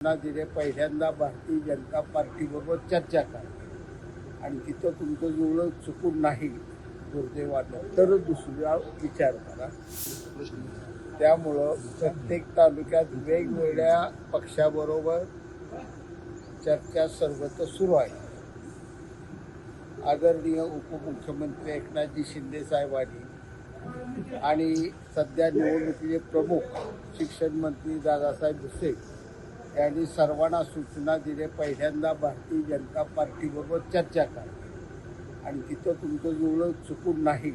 दिले पहिल्यांदा भारतीय जनता पार्टीबरोबर चर्चा करा आणि तिथं तुमचं जुळलं चुकून नाही दुर्दैवानं तर दुसरा विचार करा. त्यामुळं प्रत्येक तालुक्यात वेगवेगळ्या पक्षाबरोबर चर्चा सर्वत्र सुरू आहे. आदरणीय उपमुख्यमंत्री एकनाथजी शिंदे साहेबांनी आणि सध्या निवडणुकीचे प्रमुख शिक्षण मंत्री दादासाहेब भुसे यांनी सर्वांना सूचना दिल्या पहिल्यांदा भारतीय जनता पार्टीबरोबर चर्चा करा आणि तिथं तुमचं जुळलं चुकून नाही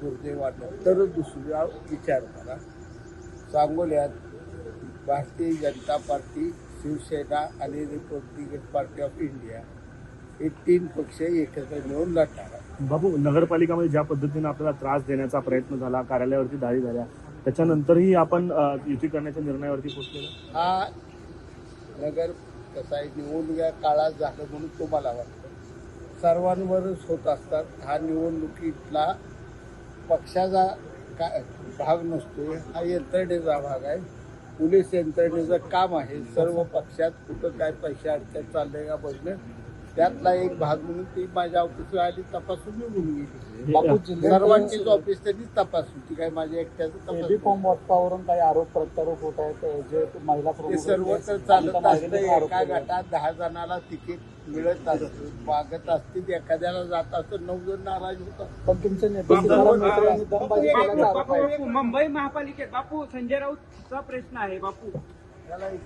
दुर्दैवानं तर दुसरा विचार करा. सांगोल्यात भारतीय जनता पार्टी, शिवसेना आणि रिपब्लिकन पार्टी ऑफ इंडिया हे 3 पक्ष एकत्र मिळून लढणार. बापू, नगरपालिकामध्ये ज्या पद्धतीने आपल्याला त्रास देण्याचा प्रयत्न झाला, कार्यालयावरती दाडी झाल्या, त्याच्यानंतरही आपण युती करण्याच्या निर्णयावरती पोहोचलेलो. हा नगर कसा आहे निवडणुका काळात झालं म्हणून तुम्हाला वाटतं, सर्वांवरच होत असतात. हा निवडणुकीतला पक्षाचा भाग नसतो, हा यंत्रणेचा भाग आहे. पोलीस यंत्रणेचं काम आहे सर्व पक्षात कुठं काय पैसे अडचण चाललंय का बघणं. त्यातला एक भाग म्हणून ती माझ्या ऑफिसला आली, तपासून निघून गेली. सर्वांचीच ऑफिस त्यांनीच तपासून, ती काय माझ्या एकट्याचं तपासून. वातावरण काही आरोप प्रत्यारोप होत आहेत जे महिला ते सर्व तर चालत असतं. एका गटात 10 जणांना तिकीट मिळत असतं, मागत असतील, एखाद्याला जात असतं, 9 जण नाराज होतात. पण तुमचे मुंबई महापालिकेत बापू संजय राऊतचा प्रश्न आहे. बापू त्याला एक